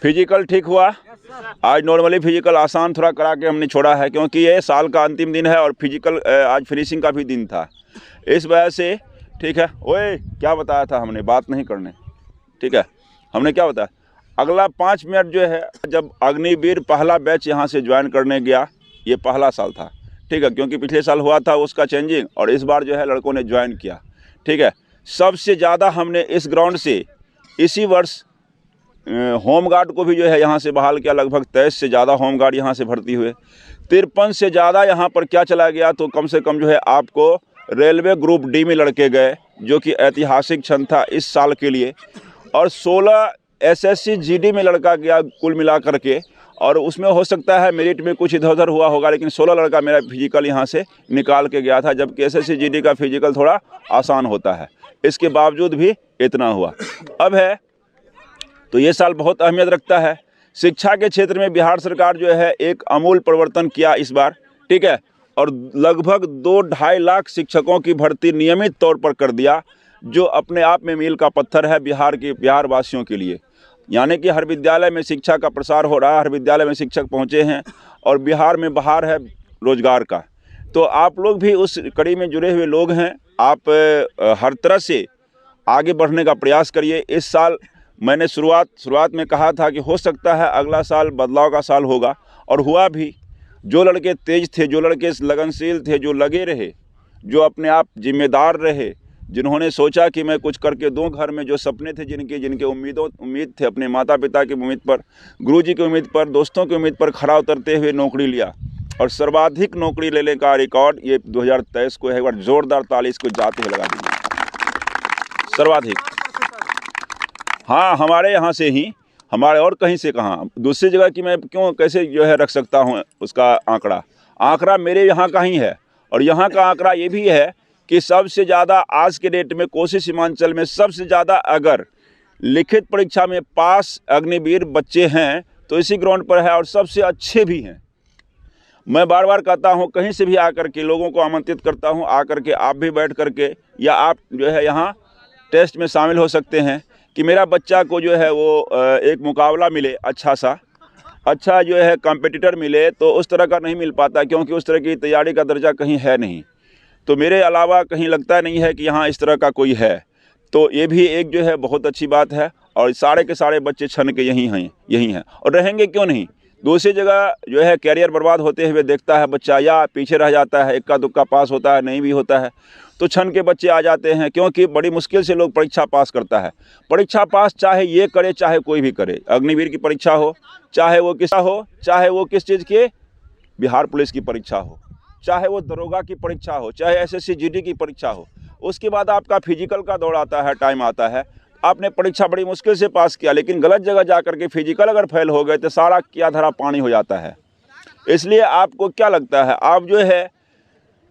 Physical ठीक हुआ। आज नॉर्मली फिजिकल आसान थोड़ा करा के हमने छोड़ा है, क्योंकि ये साल का अंतिम दिन है और फिजिकल आज फिनिशिंग का भी दिन था, इस वजह से। ठीक है, ओए क्या बताया था हमने, बात नहीं करने, ठीक है। हमने क्या बताया, अगला 5 मिनट जो है, जब अग्निवीर पहला बैच यहाँ से ज्वाइन करने गया, ये पहला साल था, ठीक है, क्योंकि पिछले साल हुआ था उसका चेंजिंग, और इस बार जो है लड़कों ने ज्वाइन किया, ठीक है। सबसे ज़्यादा हमने इस ग्राउंड से इसी वर्ष होमगार्ड को भी जो है यहाँ से बहाल किया। लगभग 23 से ज़्यादा होमगार्ड यहाँ से भर्ती हुए। 53 से ज़्यादा यहाँ पर क्या चला गया, तो कम से कम जो है आपको रेलवे ग्रुप डी में लड़के गए, जो कि ऐतिहासिक क्षण था इस साल के लिए। और 16 एसएससी जीडी में लड़का गया कुल मिला करके, और उसमें हो सकता है मेरिट में कुछ इधर उधर हुआ होगा, लेकिन 16 लड़का मेरा फिजिकल यहाँ से निकाल के गया था, जबकि एसएससी जीडी का फिजिकल थोड़ा आसान होता है। इसके बावजूद भी इतना हुआ। अब है तो ये साल बहुत अहमियत रखता है। शिक्षा के क्षेत्र में बिहार सरकार जो है एक आमूल परिवर्तन किया इस बार, ठीक है, और लगभग 2-2.5 लाख शिक्षकों की भर्ती नियमित तौर पर कर दिया, जो अपने आप में मील का पत्थर है बिहार वासियों के लिए। यानी कि हर विद्यालय में शिक्षा का प्रसार हो रहा है, हर विद्यालय में शिक्षक पहुँचे हैं, और बिहार में बहार है रोजगार का। तो आप लोग भी उस कड़ी में जुड़े हुए लोग हैं, आप हर तरह से आगे बढ़ने का प्रयास करिए। इस साल मैंने शुरुआत में कहा था कि हो सकता है अगला साल बदलाव का साल होगा, और हुआ भी। जो लड़के तेज थे, जो लड़के लगनशील थे, जो लगे रहे, जो अपने आप जिम्मेदार रहे, जिन्होंने सोचा कि मैं कुछ करके दूं घर में, जो सपने थे जिनके उम्मीद थे अपने माता पिता की उम्मीद पर, गुरुजी की उम्मीद पर, दोस्तों की उम्मीद पर खरा उतरते हुए नौकरी लिया, और सर्वाधिक नौकरी लेने का रिकॉर्ड ये 2023 को है। एक बार जोरदार ताली इसको जाते हुए लगा दीजिए, सर्वाधिक। हाँ, हमारे यहाँ से ही, हमारे और कहीं से कहाँ, दूसरी जगह की मैं क्यों कैसे जो है रख सकता हूँ उसका आंकड़ा मेरे यहाँ का ही है। और यहाँ का आंकड़ा ये भी है कि सबसे ज़्यादा आज के डेट में कोसी सीमांचल में सबसे ज़्यादा अगर लिखित परीक्षा में पास अग्निवीर बच्चे हैं तो इसी ग्राउंड पर है, और सबसे अच्छे भी हैं। मैं बार बार कहता हूँ, कहीं से भी आकर के लोगों को आमंत्रित करता हूँ, आकर के आप भी बैठ करके, या आप जो है यहाँ टेस्ट में शामिल हो सकते हैं कि मेरा बच्चा को जो है वो एक मुकाबला मिले, अच्छा जो है कॉम्पिटिटर मिले, तो उस तरह का नहीं मिल पाता, क्योंकि उस तरह की तैयारी का दर्जा कहीं है नहीं। तो मेरे अलावा कहीं लगता नहीं है कि यहाँ इस तरह का कोई है। तो ये भी एक जो है बहुत अच्छी बात है, और सारे के सारे बच्चे छन के यही हैं, और रहेंगे क्यों नहीं। दूसरी जगह जो है कैरियर बर्बाद होते हुए देखता है बच्चा, या पीछे रह जाता है, इक्का दुक्का पास होता है, नहीं भी होता है, तो छन के बच्चे आ जाते हैं, क्योंकि बड़ी मुश्किल से लोग परीक्षा पास करता है। परीक्षा पास चाहे ये करे, चाहे कोई भी करे, अग्निवीर की परीक्षा हो, चाहे वो किस चीज़ की, बिहार पुलिस की परीक्षा हो, चाहे वो दरोगा की परीक्षा हो, चाहे एसएससी जीडी की परीक्षा हो, उसके बाद आपका फिजिकल का दौर आता है, टाइम आता है। आपने परीक्षा बड़ी मुश्किल से पास किया, लेकिन गलत जगह जा कर के फिजिकल अगर फेल हो गए तो सारा किया धरा पानी हो जाता है। इसलिए आपको क्या लगता है, आप जो है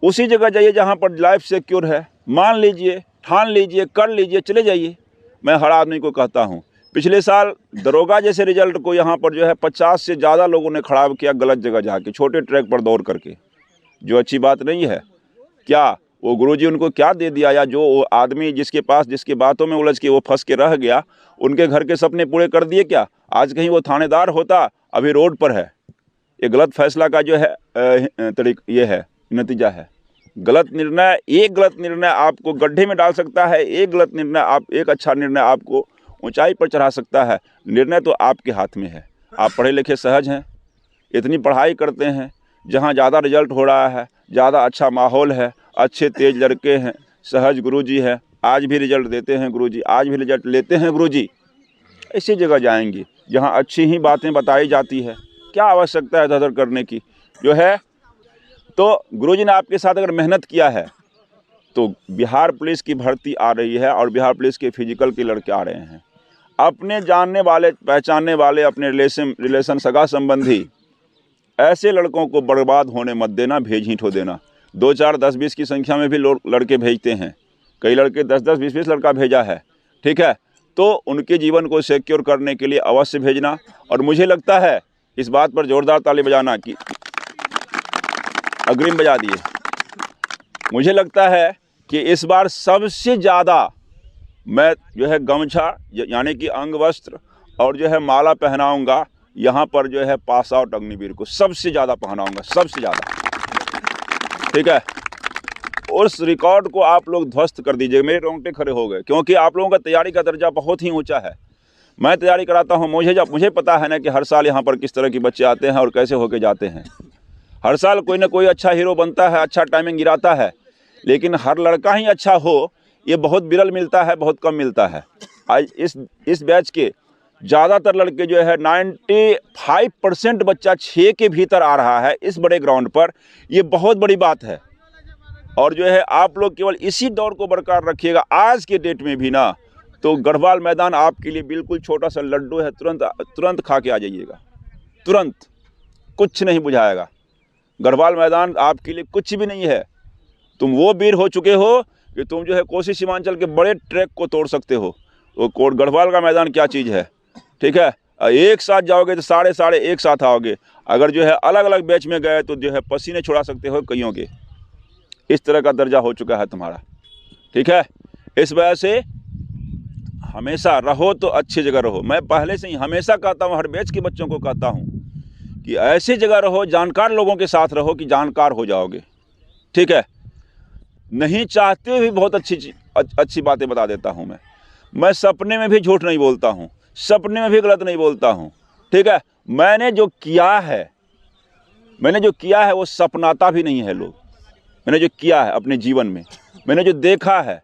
उसी जगह जाइए जहाँ पर लाइफ सिक्योर है। मान लीजिए, ठान लीजिए, कर लीजिए, चले जाइए। मैं हर आदमी को कहता हूँ, पिछले साल दरोगा जैसे रिजल्ट को यहाँ पर जो है 50 से ज़्यादा लोगों ने खराब किया, गलत जगह जाके, छोटे ट्रैक पर दौड़ करके, जो अच्छी बात नहीं है। क्या वो गुरुजी उनको क्या दे दिया, या जो वो आदमी जिसके बातों में उलझ के वो फंस के रह गया, उनके घर के सपने पूरे कर दिए क्या? आज कहीं वो थानेदार होता, अभी रोड पर है। ये गलत फैसला का जो है ये है नतीजा है। गलत निर्णय, एक गलत निर्णय आपको गड्ढे में डाल सकता है, एक अच्छा निर्णय आपको ऊंचाई पर चढ़ा सकता है। निर्णय तो आपके हाथ में है। आप पढ़े लिखे सहज हैं, इतनी पढ़ाई करते हैं, जहाँ ज़्यादा रिजल्ट हो रहा है, ज़्यादा अच्छा माहौल है, अच्छे तेज लड़के हैं, सहज गुरुजी है, आज भी रिजल्ट देते हैं गुरुजी, आज भी रिजल्ट लेते हैं गुरुजी। ऐसी जगह जाएंगे जहाँ अच्छी ही बातें बताई जाती है। क्या आवश्यकता है इधर करने की जो है। तो गुरुजी ने आपके साथ अगर मेहनत किया है तो बिहार पुलिस की भर्ती आ रही है, और बिहार पुलिस के फिजिकल के लड़के आ रहे हैं। अपने जानने वाले, पहचानने वाले, अपने रिलेशन सगा संबंधी ऐसे लड़कों को बर्बाद होने मत देना, भेज ही ठो देना। 2, 4, 10, 20 की संख्या में भी लोग लड़के भेजते हैं, कई लड़के 10, 10, 20, 20 लड़का भेजा है, ठीक है। तो उनके जीवन को सिक्योर करने के लिए अवश्य भेजना। और मुझे लगता है इस बात पर जोरदार ताली बजाना कि अग्रिम बजा दिए। मुझे लगता है कि इस बार सबसे ज़्यादा मैं जो है गमछा यानी कि अंग वस्त्र और जो है माला पहनाऊंगा यहाँ पर जो है पास आउट अग्निवीर को, सबसे ज़्यादा पहनाऊंगा, सबसे ज़्यादा। ठीक है, उस रिकॉर्ड को आप लोग ध्वस्त कर दीजिएगा। मेरे रोंगटे खड़े हो गए, क्योंकि आप लोगों का तैयारी का दर्जा बहुत ही ऊंचा है। मैं तैयारी कराता हूं, मुझे पता है ना कि हर साल यहाँ पर किस तरह के बच्चे आते हैं और कैसे होके जाते हैं। हर साल कोई ना कोई अच्छा हीरो बनता है, अच्छा टाइमिंग गिराता है, लेकिन हर लड़का ही अच्छा हो ये बहुत विरल मिलता है, बहुत कम मिलता है। आज इस बैच के ज़्यादातर लड़के जो है 95% बच्चा 6 के भीतर आ रहा है इस बड़े ग्राउंड पर, ये बहुत बड़ी बात है। और जो है आप लोग केवल इसी दौर को बरकरार रखिएगा। आज के डेट में भी ना तो गढ़वाल मैदान आपके लिए बिल्कुल छोटा सा लड्डू है, तुरंत खा के आ जाइएगा, तुरंत, कुछ नहीं बुझाएगा। गढ़वाल मैदान आपके लिए कुछ भी नहीं है। तुम वो वीर हो चुके हो कि तुम जो है कोसी सीमांचल के बड़े ट्रैक को तोड़ सकते हो। वो गढ़वाल का मैदान क्या चीज़ है, ठीक है। एक साथ जाओगे तो साढ़े एक साथ आओगे। अगर जो है अलग अलग बैच में गए तो जो है पसीने छुड़ा सकते हो कईयों के। इस तरह का दर्जा हो चुका है तुम्हारा, ठीक है। इस वजह से हमेशा रहो तो अच्छी जगह रहो। मैं पहले से ही हमेशा कहता हूँ, हर बैच के बच्चों को कहता हूँ कि ऐसी जगह रहो, जानकार लोगों के साथ रहो कि जानकार हो जाओगे, ठीक है। नहीं चाहते हुए बहुत अच्छी बातें बता देता हूँ मैं सपने में भी झूठ नहीं बोलता हूँ, सपने में भी गलत नहीं बोलता हूँ, ठीक है। मैंने जो किया है वो सपनाता भी नहीं है लोग। मैंने जो किया है अपने जीवन में, मैंने जो देखा है,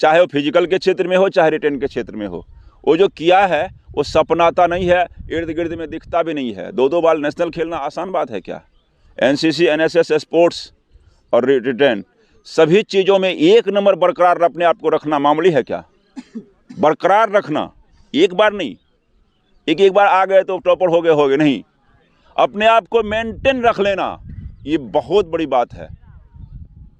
चाहे वो फिजिकल के क्षेत्र में हो चाहे रिटेन के क्षेत्र में हो, वो जो किया है वो सपनाता नहीं है, इर्द गिर्द में दिखता भी नहीं है। 2-2 बार नेशनल खेलना आसान बात है क्या? एनसीसी, एनएसएस, स्पोर्ट्स और रिटेन सभी चीज़ों में 1 नंबर बरकरार अपने आप को रखना मामूली है क्या? बरकरार रखना, एक बार नहीं, एक बार आ गए तो टॉपर हो गए नहीं, अपने आप को मेंटेन रख लेना, ये बहुत बड़ी बात है।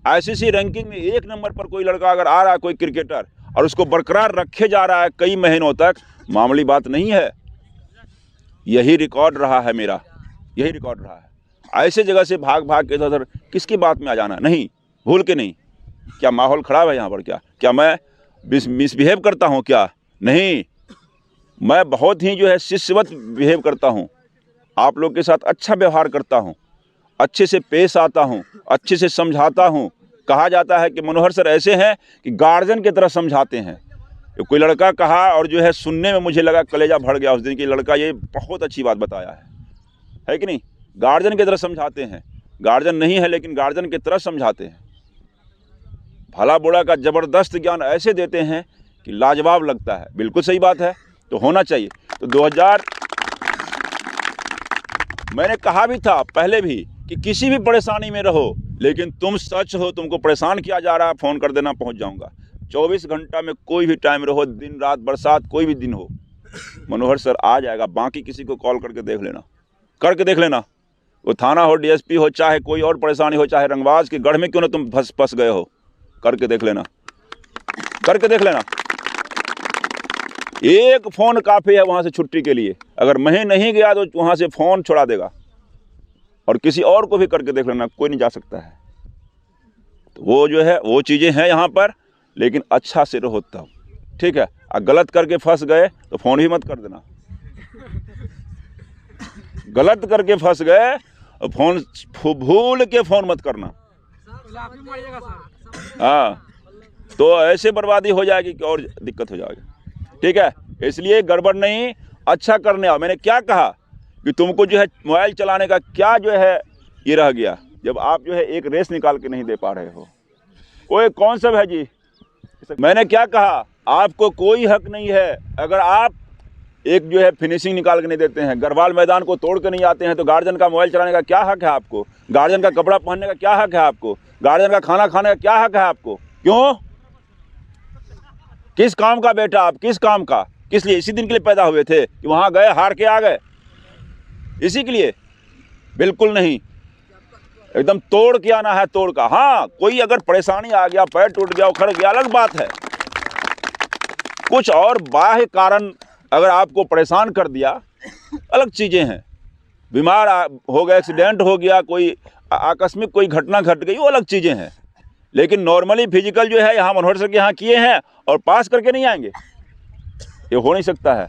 आईसीसी रैंकिंग में 1 नंबर पर कोई लड़का अगर आ रहा है, कोई क्रिकेटर, और उसको बरकरार रखे जा रहा है कई महीनों तक, मामूली बात नहीं है। यही रिकॉर्ड रहा है मेरा, यही रिकॉर्ड रहा है। ऐसे जगह से भाग के इधर किसकी बात में आ जाना नहीं, भूल के नहीं। क्या माहौल खराब है यहाँ पर? क्या मैं मिसबिहेव करता हूँ क्या? नहीं, मैं बहुत ही जो है शिष्यवत बिहेव करता हूँ, आप लोग के साथ अच्छा व्यवहार करता हूँ, अच्छे से पेश आता हूँ, अच्छे से समझाता हूँ। कहा जाता है कि मनोहर सर ऐसे हैं कि गार्जियन की तरह समझाते हैं। कोई लड़का कहा और जो है सुनने में मुझे लगा कलेजा भर गया उस दिन कि लड़का ये बहुत अच्छी बात बताया है कि नहीं? गार्जियन की तरह समझाते हैं, गार्जियन नहीं है लेकिन गार्जियन की तरह समझाते हैं। भला बुरा का ज़बरदस्त ज्ञान ऐसे देते हैं कि लाजवाब लगता है। बिल्कुल सही बात है, तो होना चाहिए। तो 2000 मैंने कहा भी था पहले भी कि किसी भी परेशानी में रहो, लेकिन तुम सच हो, तुमको परेशान किया जा रहा है, फ़ोन कर देना, पहुंच जाऊंगा। 24 घंटा में कोई भी टाइम रहो, दिन रात बरसात कोई भी दिन हो, मनोहर सर आ जाएगा। बाकी किसी को कॉल करके देख लेना, वो थाना हो, डीएसपी हो, चाहे कोई और परेशानी हो, चाहे रंगबाज के गढ़ में क्यों ना तुम फंस गए हो, करके देख लेना। एक फ़ोन काफ़ी है वहाँ से छुट्टी के लिए। अगर मैं नहीं गया तो वहाँ से फ़ोन छोड़ा देगा, और किसी और को भी करके देख लेना, कोई नहीं जा सकता है। तो वो जो है वो चीज़ें हैं यहाँ पर, लेकिन अच्छा से रहो तब, ठीक है। और गलत करके फंस गए तो फ़ोन भी मत कर देना। गलत करके फंस गए फ़ोन भूल के फ़ोन मत करना, हाँ, तो ऐसे बर्बादी हो जाएगी कि और दिक्कत हो जाएगी, ठीक है। इसलिए गड़बड़ नहीं, अच्छा करने आओ। मैंने क्या कहा कि तुमको जो है मोबाइल चलाने का क्या जो है ये रह गया, जब आप जो है एक रेस निकाल के नहीं दे पा रहे हो। कोई कौन सा है जी? मैंने क्या कहा, आपको कोई हक नहीं है। अगर आप एक जो है फिनिशिंग निकाल के नहीं देते हैं, गढ़वाल मैदान को तोड़ के नहीं आते हैं, तो गार्जियन का मोबाइल चलाने का क्या हक है आपको? गार्जियन का कपड़ा पहनने का क्या हक है आपको? गार्जियन का खाना खाने का क्या हक है आपको? क्यों? किस काम का बेटा आप, किस काम का, किस लिए? इसी दिन के लिए पैदा हुए थे कि वहाँ गए हार के आ गए, इसी के लिए? बिल्कुल नहीं, एकदम तोड़ के आना है, तोड़ का। हाँ, कोई अगर परेशानी आ गया, पैर टूट गया, उखड़ गया, अलग बात है। कुछ और बाह्य कारण अगर आपको परेशान कर दिया, अलग चीज़ें हैं। बीमार हो गया, एक्सीडेंट हो गया, कोई आकस्मिक कोई घटना घट गई, वो अलग चीज़ें हैं। लेकिन नॉर्मली फिजिकल जो है यहाँ मनोहर सर के यहाँ किए हैं और पास करके नहीं आएंगे, ये हो नहीं सकता है।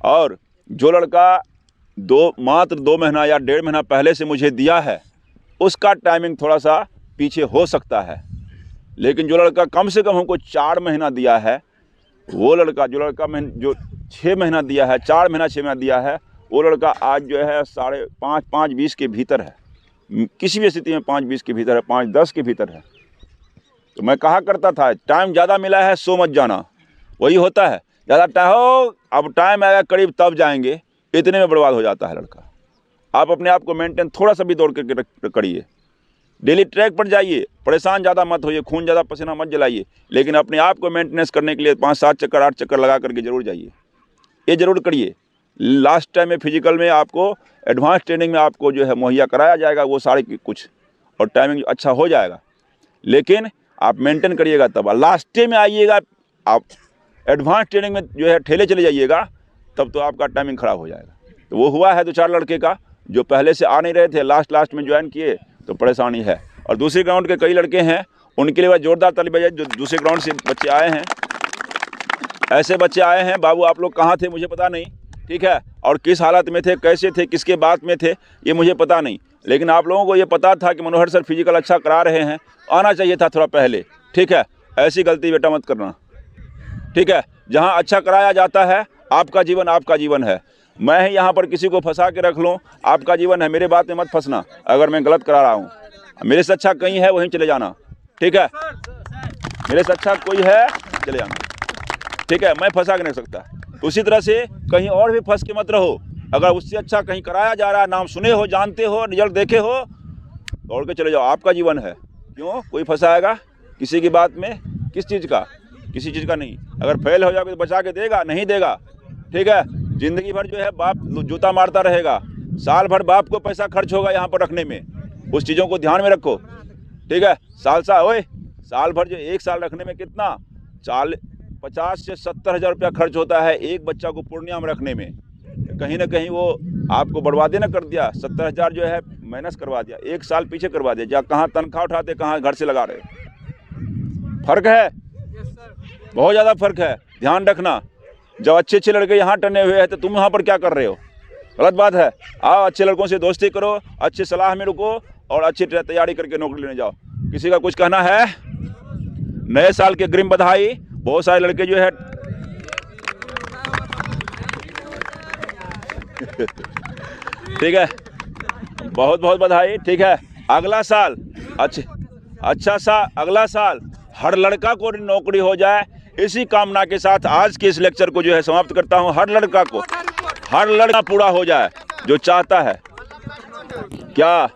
और जो लड़का मात्र 2 महीना या 1.5 महीना पहले से मुझे दिया है उसका टाइमिंग थोड़ा सा पीछे हो सकता है, लेकिन जो लड़का कम से कम हमको 4 महीना दिया है, वो लड़का जो 6 महीना दिया है, 4 महीना 6 महीना दिया है, वो लड़का आज जो है 5.5 5:20 के भीतर है, किसी भी स्थिति में 5:20 के भीतर है, 5:10 के भीतर है। तो मैं कहा करता था टाइम ज़्यादा मिला है सो मत जाना, वही होता है ज़्यादा टाइम हो, अब टाइम आएगा करीब तब जाएंगे, इतने में बर्बाद हो जाता है लड़का। आप अपने आप को मेंटेन थोड़ा सा भी दौड़ करके करिए, डेली ट्रैक पर जाइए, परेशान ज़्यादा मत होइए, खून ज़्यादा पसीना मत जलाइए, लेकिन अपने आप को मेंटेनेंस करने के लिए 5-7 चक्कर 8 चक्कर लगा करके ज़रूर जाइए, ये ज़रूर करिए। लास्ट टाइम में फिजिकल में आपको एडवांस ट्रेनिंग में आपको जो है मुहैया कराया जाएगा वो सारे कुछ, और टाइमिंग अच्छा हो जाएगा, लेकिन आप मेंटेन करिएगा तब। लास्ट में आइएगा आप एडवांस ट्रेनिंग में जो है ठेले चले जाइएगा, तब तो आपका टाइमिंग ख़राब हो जाएगा। तो वो हुआ है 2-4 लड़के का, जो पहले से आ नहीं रहे थे, लास्ट में ज्वाइन किए तो परेशानी है। और दूसरे ग्राउंड के कई लड़के हैं, उनके लिए जोरदार ताली बजाइए जो दूसरे ग्राउंड से बच्चे आए हैं। ऐसे बच्चे आए हैं, बाबू आप लोग कहाँ थे मुझे पता नहीं, ठीक है, और किस हालत में थे, कैसे थे, किसके बात में थे, ये मुझे पता नहीं, लेकिन आप लोगों को ये पता था कि मनोहर सर फिजिकल अच्छा करा रहे हैं, आना चाहिए था थोड़ा पहले, ठीक है। ऐसी गलती बेटा मत करना, ठीक है। जहाँ अच्छा कराया जाता है, आपका जीवन है। मैं ही यहाँ पर किसी को फंसा के रख लूँ, आपका जीवन है, मेरे बात में मत फंसना। अगर मैं गलत करा रहा हूँ, मेरे से अच्छा कहीं है वहीं चले जाना, ठीक है, मेरे से अच्छा कोई है चले जाना, ठीक है, मैं फंसा के नहीं सकता। उसी तरह से कहीं और भी फंस के मत रहो, अगर उससे अच्छा कहीं कराया जा रहा है, नाम सुने हो, जानते हो, रिजल्ट देखे हो, दौड़ के चले जाओ, आपका जीवन है। क्यों कोई फंसाएगा किसी की बात में, किस चीज़ का, किसी चीज़ का नहीं। अगर फेल हो जाओगे तो बचा के देगा, नहीं देगा, ठीक है। ज़िंदगी भर जो है बाप जूता मारता रहेगा, साल भर बाप को पैसा खर्च होगा यहाँ पर रखने में, उस चीज़ों को ध्यान में रखो, ठीक है। साल भर जो 1 साल रखने में कितना 50 से 70 हज़ार रुपया खर्च होता है एक बच्चा को पूर्णिया में रखने में। कहीं ना कहीं वो आपको बर्बादी ना कर दिया, 70 हज़ार जो है माइनस करवा दिया, 1 साल पीछे करवा दिया। जहाँ कहाँ तनख्वाह उठाते, कहाँ घर से लगा रहे, फ़र्क है, बहुत ज़्यादा फ़र्क है, ध्यान रखना। जब अच्छे लड़के यहाँ टने हुए हैं तो तुम यहाँ पर क्या कर रहे हो, गलत बात है। आओ अच्छे लड़कों से दोस्ती करो, अच्छे सलाह में रुको और अच्छी तैयारी करके नौकरी लेने जाओ। किसी का कुछ कहना है? नए साल के अग्रिम बधाई। बहुत सारे लड़के जो है ठीक है, बहुत बहुत बधाई, ठीक है। अगला साल अगला साल हर लड़का को नौकरी हो जाए, इसी कामना के साथ आज के इस लेक्चर को जो है समाप्त करता हूं। हर लड़का पूरा हो जाए जो चाहता है। क्या